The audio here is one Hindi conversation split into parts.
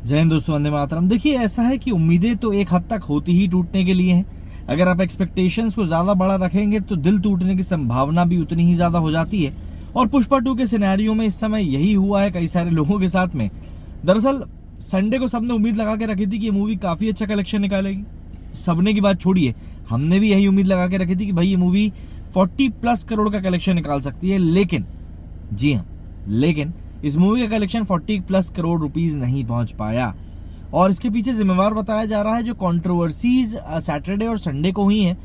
जय हिंद दोस्तों, वंदे मातरम। देखिए, ऐसा है कि उम्मीदें तो एक हद तक होती ही टूटने के लिए हैं। अगर आप एक्सपेक्टेशंस को ज्यादा बड़ा रखेंगे तो दिल टूटने की संभावना भी उतनी ही ज्यादा हो जाती है। और पुष्पा 2 के सिनेरियो में इस समय यही हुआ है कई सारे लोगों के साथ में। दरअसल संडे को सबने उम्मीद लगा के रखी थी कि ये मूवी काफी अच्छा कलेक्शन निकालेगी। सबने की बात छोड़िए, हमने भी यही उम्मीद लगा के रखी थी कि भाई ये मूवी 40+ करोड़ का कलेक्शन निकाल सकती है। लेकिन जी हाँ, लेकिन इस मूवी का कलेक्शन 40+ करोड़ रुपीस नहीं पहुंच पाया। और इसके पीछे जिम्मेवार बताया जा रहा है जो कंट्रोवर्सीज सैटरडे और संडे को हुई हैं,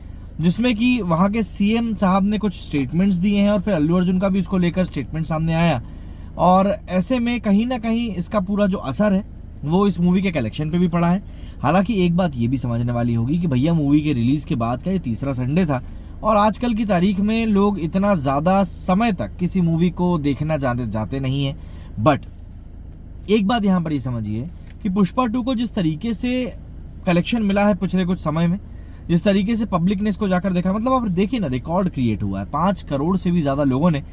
जिसमें कि वहां के सीएम साहब ने कुछ स्टेटमेंट्स दिए हैं और फिर अल्लू अर्जुन का भी इसको लेकर स्टेटमेंट सामने आया। और ऐसे में कहीं ना कहीं इसका पूरा जो असर है वो इस मूवी के कलेक्शन पे भी पड़ा है। हालांकि एक बात ये भी समझने वाली होगी कि भैया मूवी के रिलीज के बाद का ये तीसरा संडे था और आजकल की तारीख में लोग इतना ज्यादा समय तक किसी मूवी को देखना जाते नहीं है। बट एक बात यहां पर ये समझिए कि पुष्पा 2 को जिस तरीके से कलेक्शन मिला है पिछले कुछ समय में, जिस तरीके से पब्लिक ने इसको जाकर देखा, मतलब आप देखिए ना, रिकॉर्ड क्रिएट हुआ है। 5 करोड़ से भी ज्यादा लोगों ने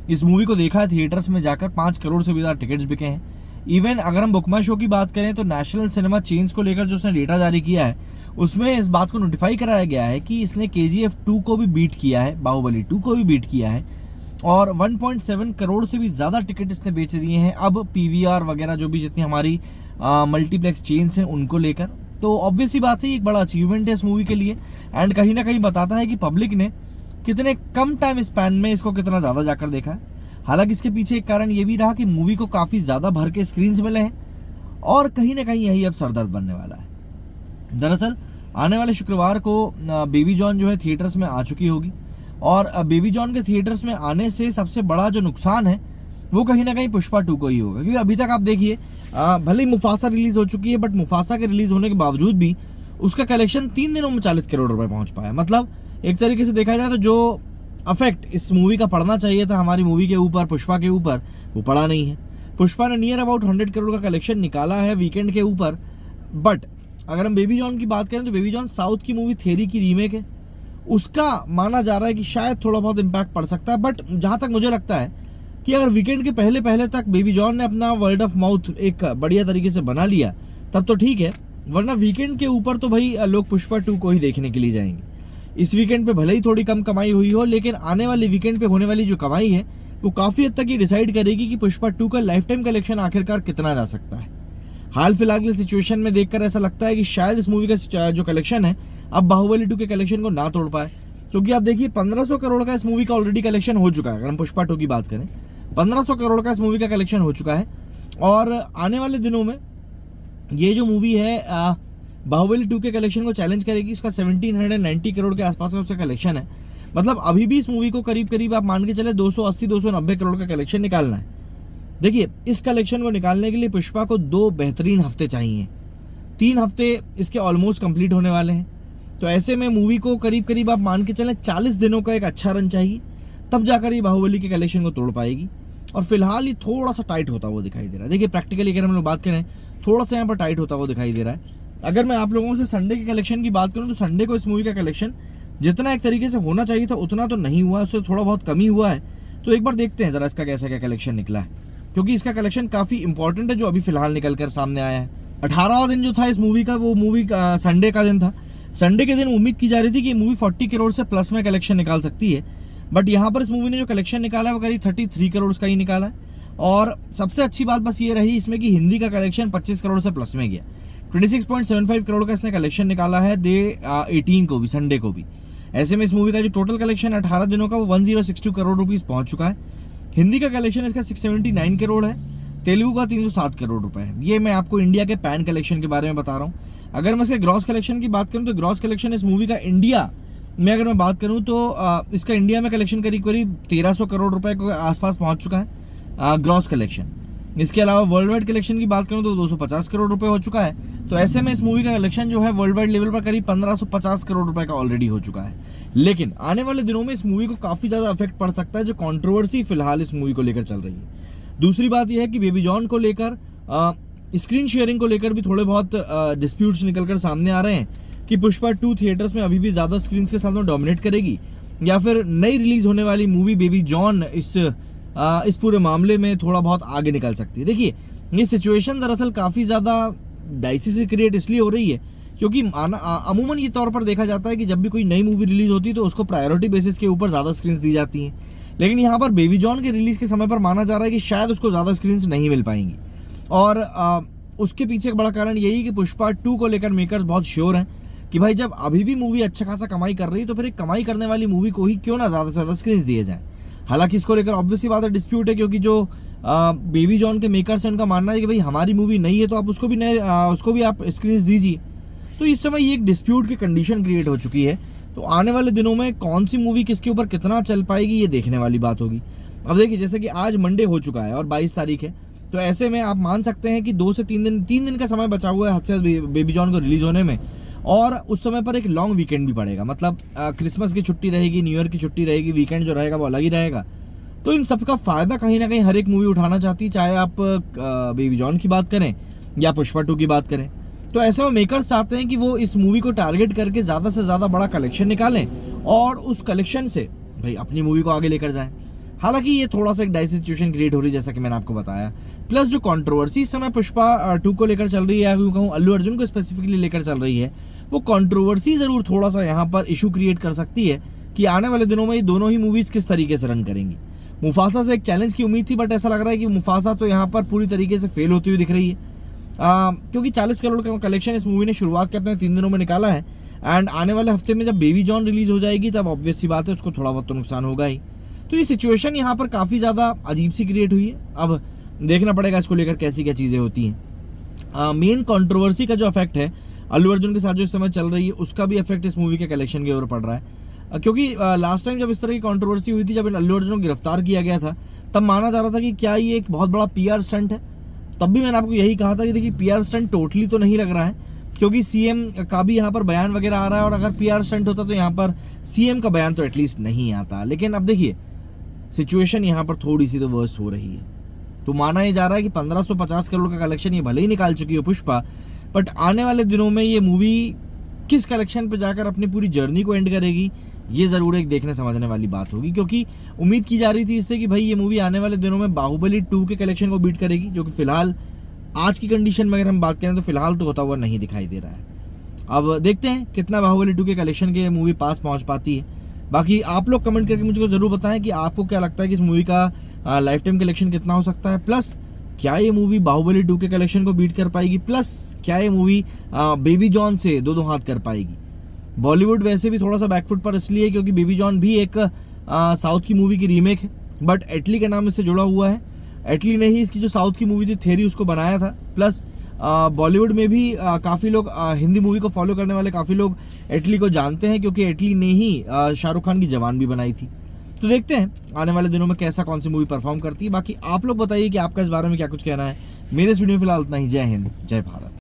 इस मूवी को देखा है थिएटर्स में जाकर। 5 करोड़ से भी ज्यादा टिकट्स बिके हैं। इवन अगर हम बुक माई शो की बात करें तो नेशनल सिनेमा चेन्स को लेकर जो उसने डेटा जारी किया है उसमें इस बात को नोटिफाई कराया गया है कि इसने KGF 2 को भी बीट किया है, बाहुबली 2 को भी बीट किया है और 1.7 करोड़ से भी ज्यादा टिकट इसने बेच दिए हैं अब PVR वगैरह जो भी जितनी हमारी मल्टीप्लेक्स चेन्स हैं उनको लेकर। तो ऑब्वियस ही बात है, एक बड़ा अचीवमेंट है इस मूवी के लिए एंड कहीं ना कहीं बताता है कि पब्लिक ने कितने कम टाइम स्पैन में इसको कितना ज्यादा जाकर देखा है। हालांकि इसके पीछे एक कारण ये भी रहा कि मूवी को काफी ज्यादा भर के स्क्रीन्स मिले हैं और कहीं ना कहीं यही अब सरदर्द बनने वाला है। दरअसल आने वाले शुक्रवार को बेबी जॉन जो है थिएटर्स में आ चुकी होगी और बेबी जॉन के थिएटर्स में आने से सबसे बड़ा जो नुकसान है वो कहीं ना कहीं पुष्पा 2 को ही होगा। क्योंकि अभी तक आप देखिए, भले ही मुफासा रिलीज हो चुकी है बट मुफासा के रिलीज होने के बावजूद भी उसका कलेक्शन 3 दिनों में 40 करोड़ रुपए पहुंच पाया। मतलब एक तरीके से देखा जाए तो जो अफेक्ट इस मूवी का पड़ना चाहिए था हमारी मूवी के ऊपर, पुष्पा के ऊपर, वो पड़ा नहीं है। पुष्पा ने नियर अबाउट 100 करोड़ का कलेक्शन निकाला है वीकेंड के ऊपर। बट अगर हम बेबी जॉन की बात करें तो बेबी जॉन साउथ की मूवी थेरी की रीमेक है, उसका माना जा रहा है कि शायद थोड़ा बहुत इम्पैक्ट पड़ सकता है। बट जहां तक मुझे लगता है कि अगर वीकेंड के पहले तक बेबी जॉन ने अपना वर्ड ऑफ माउथ एक बढ़िया तरीके से बना लिया तब तो ठीक है, वरना वीकेंड के ऊपर तो भाई लोग पुष्पा 2 को ही देखने के लिए जाएंगे। इस वीकेंड पे भले ही थोड़ी कम कमाई हुई हो, लेकिन आने वाले वीकेंड पे होने वाली जो कमाई है वो काफी हद तक ये डिसाइड करेगी कि पुष्पा 2 का लाइफ टाइम कलेक्शन आखिरकार कितना जा सकता है। हाल फिलहाल की सिचुएशन में देखकर ऐसा लगता है कि शायद इस मूवी का जो कलेक्शन है अब बाहुबली 2 के कलेक्शन को ना तोड़ पाए। क्योंकि आप देखिए 1500 करोड़ का इस मूवी का ऑलरेडी कलेक्शन हो चुका है। अगर हम पुष्पा 2 की बात करें, 1500 करोड़ का इस मूवी का कलेक्शन हो चुका है और आने वाले दिनों में ये जो मूवी है बाहुबली 2 के कलेक्शन को चैलेंज करेगी। उसका 1790 करोड़ के आसपास का उसका कलेक्शन है। मतलब अभी भी इस मूवी को करीब करीब आप मान के चले 280-290 करोड़ का कलेक्शन निकालना है। देखिए, इस कलेक्शन को निकालने के लिए पुष्पा को 2 बेहतरीन हफ्ते चाहिए। 3 हफ्ते इसके ऑलमोस्ट कंप्लीट होने वाले हैं। तो ऐसे में मूवी को करीब करीब आप मान के चले 40 दिनों का एक अच्छा रन चाहिए, तब जाकर ये बाहुबली के कलेक्शन को तोड़ पाएगी। और फिलहाल ये थोड़ा सा टाइट होता हुआ दिखाई दे रहा है। देखिए, प्रैक्टिकली अगर हम लोग बात करें थोड़ा सा यहाँ पर टाइट होता हुआ दिखाई दे रहा है। अगर मैं आप लोगों से संडे के कलेक्शन की बात करूं तो संडे को इस मूवी का कलेक्शन जितना एक तरीके से होना चाहिए था उतना तो नहीं हुआ, उससे थोड़ा बहुत कमी हुआ है। तो एक बार देखते हैं जरा इसका कैसा क्या कलेक्शन निकला है, क्योंकि इसका कलेक्शन काफी इंपॉर्टेंट है जो अभी फिलहाल निकल कर सामने आया है। 18वां दिन जो था इस मूवी का, वो मूवी संडे का दिन था। संडे के दिन उम्मीद की जा रही थी कि मूवी 40 करोड़ से प्लस में कलेक्शन निकाल सकती है। बट यहाँ पर इस मूवी ने जो कलेक्शन निकाला है वो करीब 33 करोड़ का ही निकाला है। और सबसे अच्छी बात बस ये रही इसमें कि हिंदी का कलेक्शन 25 करोड़ से प्लस में गया। 26.75 करोड़ का इसने कलेक्शन निकाला है डे 18 को भी, संडे को भी। ऐसे में इस मूवी का जो टोटल कलेक्शन 18 दिनों का वो 1062 करोड़ रुपीस पहुंच चुका है। हिंदी का कलेक्शन इसका 679 करोड़ है, तेलुगु का 307 करोड़ रुपए है। ये मैं आपको इंडिया के पैन कलेक्शन के बारे में बता रहा हूँ। अगर मैं इसके ग्रॉस कलेक्शन की बात करूँ तो ग्रॉस कलेक्शन इस मूवी का इंडिया में अगर मैं बात करूँ तो इसका इंडिया में कलेक्शन करीब 1300 करोड़ रुपए के आसपास पहुंच चुका है ग्रॉस कलेक्शन। इसके अलावा वर्ल्ड वाइड कलेक्शन की बात करूं तो 250 करोड़ रुपए हो चुका है। तो ऐसे में इस मूवी का कलेक्शन जो है वर्ल्ड वाइड लेवल पर करीब 1550 करोड़ रुपए का ऑलरेडी हो चुका है। लेकिन आने वाले दिनों में इस मूवी को काफी ज्यादा इफेक्ट पड़ सकता है, जो कंट्रोवर्सी फिलहाल इस मूवी को लेकर चल रही है। दूसरी बात यह है कि बेबी जॉन को लेकर स्क्रीन शेयरिंग को लेकर भी थोड़े बहुत डिस्प्यूट्स निकलकर सामने आ रहे हैं कि पुष्पा 2 थिएटर्स में अभी भी ज्यादा स्क्रीन के साथ में डोमिनेट करेगी या फिर नई रिलीज होने वाली मूवी बेबी जॉन इस पूरे मामले में थोड़ा बहुत आगे निकल सकती है। देखिए, ये सिचुएशन दरअसल काफ़ी ज़्यादा डाइसी से क्रिएट इसलिए हो रही है क्योंकि अमूमन ये तौर पर देखा जाता है कि जब भी कोई नई मूवी रिलीज होती है तो उसको प्रायोरिटी बेसिस के ऊपर ज़्यादा स्क्रीन्स दी जाती हैं, लेकिन यहाँ पर बेबी जॉन के रिलीज़ के समय पर माना जा रहा है कि शायद उसको ज़्यादा स्क्रीन्स नहीं मिल पाएंगी। और उसके पीछे एक बड़ा कारण यही कि पुष्पा 2 को लेकर मेकर्स बहुत श्योर हैं कि भाई जब अभी भी मूवी अच्छा खासा कमाई कर रही है तो फिर एक कमाई करने वाली मूवी को ही क्यों ना ज़्यादा से ज़्यादा स्क्रीन्स दिए जाएं। हालांकि इसको लेकर ऑब्वियसली बात है डिस्प्यूट है, क्योंकि जो बेबी जॉन के मेकर्स हैं उनका मानना है कि भाई हमारी मूवी नहीं है तो आप उसको भी आप स्क्रीन्स दीजिए। तो इस समय ये एक डिस्प्यूट की कंडीशन क्रिएट हो चुकी है। तो आने वाले दिनों में कौन सी मूवी किसके ऊपर कितना चल पाएगी ये देखने वाली बात होगी। अब देखिए जैसे कि आज मंडे हो चुका है और 22 तारीख है, तो ऐसे में आप मान सकते हैं कि 2 से 3 दिन का समय बचा हुआ है हद से बेबी जॉन को रिलीज होने में। और उस समय पर एक लॉन्ग वीकेंड भी पड़ेगा, मतलब क्रिसमस की छुट्टी रहेगी, न्यू ईयर की छुट्टी रहेगी, वीकेंड जो रहेगा वो अलग ही रहेगा। तो इन सब का फायदा कहीं ना कहीं हर एक मूवी उठाना चाहती है, चाहे आप बेबी जॉन की बात करें या पुष्पा 2 की बात करें। तो ऐसे में मेकर्स चाहते हैं कि वो इस मूवी को टारगेट करके ज़्यादा से ज़्यादा बड़ा कलेक्शन निकालें और उस कलेक्शन से भाई अपनी मूवी को आगे लेकर जाएं। हालांकि ये थोड़ा सा एक डाइस सिचुएशन क्रिएट हो रही है जैसा कि मैंने आपको बताया। प्लस जो कंट्रोवर्सी इस समय पुष्पा 2 को लेकर चल रही है, या कहूँ अल्लू अर्जुन को स्पेसिफिकली लेकर चल रही है, वो कंट्रोवर्सी जरूर थोड़ा सा यहाँ पर इशू क्रिएट कर सकती है कि आने वाले दिनों में ये दोनों ही मूवीज किस तरीके से रन करेंगी। मुफासा से एक चैलेंज की उम्मीद थी, बट ऐसा लग रहा है कि मुफासा तो यहाँ पर पूरी तरीके से फेल होती हुई दिख रही है, क्योंकि 40 करोड़ का कलेक्शन इस मूवी ने शुरुआत के अपने 3 दिनों में निकाला है। एंड आने वाले हफ्ते में जब बेबी जॉन रिलीज हो जाएगी तब ऑब्वियस सी बात है उसको थोड़ा बहुत तो नुकसान होगा ही। तो ये सिचुएशन यहाँ पर काफ़ी ज़्यादा अजीब सी क्रिएट हुई है। अब देखना पड़ेगा इसको लेकर कैसी क्या चीज़ें होती हैं। मेन कंट्रोवर्सी का जो इफेक्ट है अल्लू अर्जुन के साथ जो इस समय चल रही है उसका भी इफेक्ट इस मूवी के कलेक्शन के ऊपर पड़ रहा है, क्योंकि लास्ट टाइम जब इस तरह की कंट्रोवर्सी हुई थी, जब अल्लू अर्जुन को गिरफ्तार किया गया था, तब माना जा रहा था कि क्या ये एक बहुत बड़ा PR स्टंट है। तब भी मैंने आपको यही कहा था कि देखिए PR स्टंट टोटली तो नहीं लग रहा है, क्योंकि CM का भी यहाँ पर बयान वगैरह आ रहा है, और अगर PR स्टंट होता तो यहाँ पर CM का बयान तो एटलीस्ट नहीं आता। लेकिन अब देखिए सिचुएशन यहाँ पर थोड़ी सी तो वर्स्ट हो रही है। तो माना ही जा रहा है कि 1550 करोड़ का कलेक्शन ये भले ही निकाल चुकी है पुष्पा, बट आने वाले दिनों में ये मूवी किस कलेक्शन पर जाकर अपनी पूरी जर्नी को एंड करेगी ये ज़रूर एक देखने समझने वाली बात होगी। क्योंकि उम्मीद की जा रही थी इससे कि भाई ये मूवी आने वाले दिनों में बाहुबली 2 के कलेक्शन को बीट करेगी, जो कि फिलहाल आज की कंडीशन में अगर हम बात करें तो फिलहाल तो होता हुआ नहीं दिखाई दे रहा है। अब देखते हैं कितना बाहुबली 2 के कलेक्शन के मूवी पास पहुंच पाती है। बाकी आप लोग कमेंट करके मुझको ज़रूर बताएं कि आपको क्या लगता है कि इस मूवी का लाइफ टाइम कलेक्शन कितना हो सकता है, प्लस क्या ये मूवी बाहुबली 2 के कलेक्शन को बीट कर पाएगी, प्लस क्या ये मूवी बेबी जॉन से दो हाथ कर पाएगी। बॉलीवुड वैसे भी थोड़ा सा बैकफुट पर इसलिए क्योंकि बेबी जॉन भी एक साउथ की मूवी की रीमेक है, बट एटली का नाम इससे जुड़ा हुआ है। एटली ने ही इसकी जो साउथ की मूवी थी थेरी उसको बनाया था। प्लस बॉलीवुड में भी काफ़ी लोग हिंदी मूवी को फॉलो करने वाले काफ़ी लोग एटली को जानते हैं, क्योंकि एटली ने ही शाहरुख खान की जवान भी बनाई थी। तो देखते हैं आने वाले दिनों में कैसा कौन सी मूवी परफॉर्म करती है। बाकी आप लोग बताइए कि आपका इस बारे में क्या कुछ कहना है। मेरे इस वीडियो में फिलहाल इतना ही। जय हिंद, जय भारत।